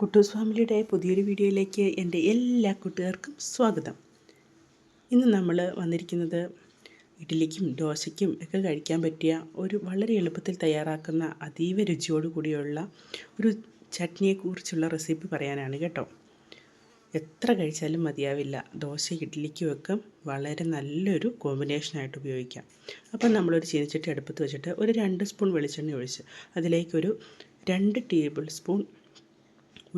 കുട്ടൂസ് ഫാമിലിയുടെ പുതിയൊരു വീഡിയോയിലേക്ക് എൻ്റെ എല്ലാ കൂട്ടുകാർക്കും സ്വാഗതം. ഇന്ന് നമ്മൾ വന്നിരിക്കുന്നത് ഇഡ്ഡലിക്കും ദോശയ്ക്കും ഒക്കെ കഴിക്കാൻ പറ്റിയ ഒരു വളരെ എളുപ്പത്തിൽ തയ്യാറാക്കുന്ന അതീവ രുചിയോടുകൂടിയുള്ള ഒരു ചട്നിയെക്കുറിച്ചുള്ള റെസിപ്പി പറയാനാണ് കേട്ടോ. എത്ര കഴിച്ചാലും മതിയാവില്ല. ദോശ ഇഡ്ഡലിക്കുമൊക്കെ വളരെ നല്ലൊരു കോമ്പിനേഷനായിട്ട് ഉപയോഗിക്കാം. അപ്പം നമ്മളൊരു ചീനച്ചട്ടി അടുപ്പത്ത് വെച്ചിട്ട് ഒരു 2 സ്പൂൺ വെളിച്ചെണ്ണ ഒഴിച്ച് അതിലേക്കൊരു 2 ടേബിൾ സ്പൂൺ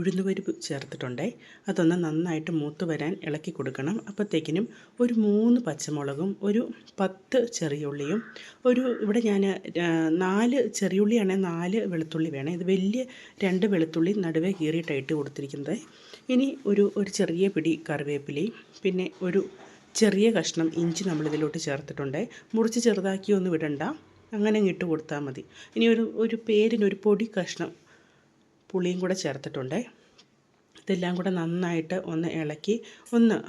ഉഴുന്നുപരിപ്പ് ചേർത്തിട്ടുണ്ട്. അതൊന്ന് നന്നായിട്ട് മൂത്ത് വരാൻ ഇളക്കി കൊടുക്കണം. അപ്പോഴത്തേക്കിനും ഒരു 3 പച്ചമുളകും ഒരു 10 ചെറിയുള്ളിയും ഇവിടെ ഞാൻ 4 ചെറിയുള്ളിയാണെങ്കിൽ 4 വെളുത്തുള്ളി വേണം. ഇത് വലിയ 2 വെളുത്തുള്ളി നടുവേ കീറിയിട്ടായിട്ട് കൊടുത്തിരിക്കുന്നത്. ഇനി ഒരു ചെറിയ പിടി കറിവേപ്പിലയും പിന്നെ ഒരു ചെറിയ കഷ്ണം ഇഞ്ചി നമ്മളിതിലോട്ട് ചേർത്തിട്ടുണ്ട്. മുറിച്ച് ചെറുതാക്കിയൊന്നും വിടണ്ട, അങ്ങനെ ഇട്ട് കൊടുത്താൽ മതി. ഇനി ഒരു പേരിനൊരു പൊടി കഷ്ണം പുളിയും കൂടെ ചേർത്തിട്ടുണ്ട്. ഇതെല്ലാം കൂടെ നന്നായിട്ട് ഒന്ന് ഇളക്കി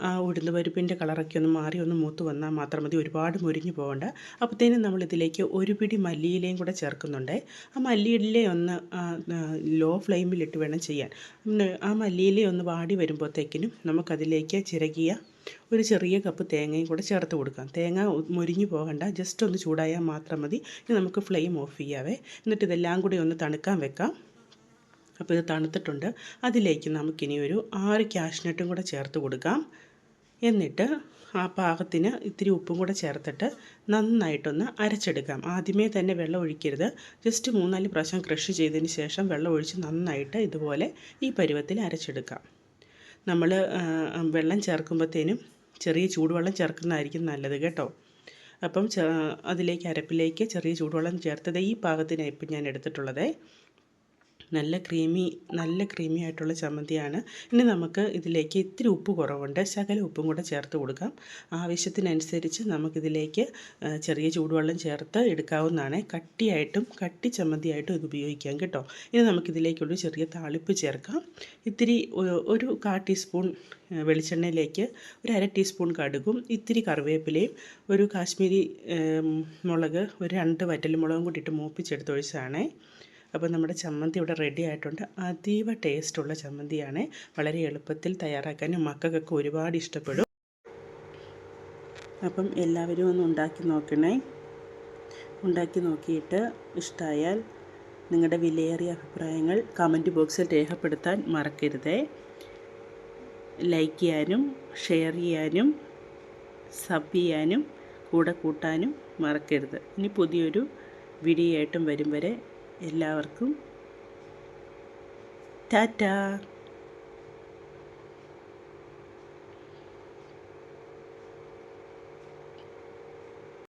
ആ ഉഴുന്ന് പരിപ്പിൻ്റെ കളറൊക്കെ ഒന്ന് മാറി ഒന്ന് മൂത്ത് വന്നാൽ മാത്രം മതി. ഒരുപാട് മുരിഞ്ഞു പോകണ്ട. അപ്പോഴത്തേനും നമ്മളിതിലേക്ക് ഒരു പിടി മല്ലിയിലയും കൂടെ ചേർക്കുന്നുണ്ട്. ആ മല്ലിയിലയെ ഒന്ന് ലോ ഫ്ലെയിമിലിട്ട് വേണം ചെയ്യാൻ. ആ മല്ലിയില ഒന്ന് വാടി വരുമ്പോഴത്തേക്കിനും നമുക്കതിലേക്ക് ചിരകിയ ഒരു ചെറിയ കപ്പ് തേങ്ങയും കൂടെ ചേർത്ത് കൊടുക്കാം. തേങ്ങ മുരിഞ്ഞു പോകണ്ട, ജസ്റ്റ് ഒന്ന് ചൂടായാൽ മാത്രം മതി. ഇനി നമുക്ക് ഫ്ലെയിം ഓഫ് ചെയ്യാവേ. എന്നിട്ട് ഇതെല്ലാം കൂടി ഒന്ന് തണുക്കാൻ വെക്കാം. അപ്പോൾ ഇത് തണുത്തിട്ടുണ്ട്. അതിലേക്ക് നമുക്കിനി ഒരു 6 കാഷ്നട്ടും കൂടെ ചേർത്ത് കൊടുക്കാം. എന്നിട്ട് ആ പാകത്തിന് ഇത്തിരി ഉപ്പും കൂടെ ചേർത്തിട്ട് നന്നായിട്ടൊന്ന് അരച്ചെടുക്കാം. ആദ്യമേ തന്നെ വെള്ളം ഒഴിക്കരുത്. ജസ്റ്റ് 3-4 പ്രാവശ്യം ക്രഷ് ചെയ്തതിന് ശേഷം വെള്ളം ഒഴിച്ച് നന്നായിട്ട് ഇതുപോലെ ഈ പരുവത്തിൽ അരച്ചെടുക്കാം. നമ്മൾ വെള്ളം ചേർക്കുമ്പോഴത്തേനും ചെറിയ ചൂടുവെള്ളം ചേർക്കുന്നതായിരിക്കും നല്ലത് കേട്ടോ. അപ്പം അരപ്പിലേക്ക് ചെറിയ ചൂടുവെള്ളം ചേർത്തത് ഈ പാകത്തിനാണ് ഇപ്പം ഞാൻ എടുത്തിട്ടുള്ളത്. നല്ല ക്രീമി ആയിട്ടുള്ള ചമ്മന്തിയാണ്. ഇനി നമുക്ക് ഇതിലേക്ക് ഇത്തിരി ഉപ്പ് കുറവുണ്ട്, ശകലം ഉപ്പും കൂടെ ചേർത്ത് കൊടുക്കാം. ആവശ്യത്തിനനുസരിച്ച് നമുക്കിതിലേക്ക് ചെറിയ ചൂടുവെള്ളം ചേർത്ത് എടുക്കാവുന്നതാണ്. കട്ടി ചമ്മന്തിയായിട്ടും ഇത് ഉപയോഗിക്കാം കേട്ടോ. ഇനി നമുക്കിതിലേക്കുള്ള ചെറിയ താളിപ്പ് ചേർക്കാം. ഇത്തിരി ഒരു 1/4 ടീസ്പൂൺ വെളിച്ചെണ്ണയിലേക്ക് ഒരു 1/2 ടീസ്പൂൺ കടുകും ഇത്തിരി കറിവേപ്പിലയും ഒരു കാശ്മീരി മുളക് ഒരു 2 വറ്റൽമുളകും കൂടി ഇട്ട് മൂപ്പിച്ചെടുത്തൊഴിച്ചാണ്. അപ്പോൾ നമ്മുടെ ചമ്മന്തി ഇവിടെ റെഡി ആയിട്ടുണ്ട്. അതീവ ടേസ്റ്റുള്ള ചമ്മന്തിയാണ്. വളരെ എളുപ്പത്തിൽ തയ്യാറാക്കാനും മക്കൾക്കൊക്കെ ഒരുപാട് ഇഷ്ടപ്പെടും. അപ്പം എല്ലാവരും ഒന്ന് ഉണ്ടാക്കി നോക്കണേ. ഉണ്ടാക്കി നോക്കിയിട്ട് ഇഷ്ടമായാൽ നിങ്ങളുടെ വിലയേറിയ അഭിപ്രായങ്ങൾ കമൻറ്റ് ബോക്സിൽ രേഖപ്പെടുത്താൻ മറക്കരുതേ. ലൈക്ക് ചെയ്യാനും ഷെയർ ചെയ്യാനും സബ് ചെയ്യാനും കൂടെ കൂട്ടാനും മറക്കരുത്. ഇനി പുതിയൊരു വീഡിയോ ആയിട്ടും വരും വരെ എല്ലാവർക്കും ടാറ്റാ.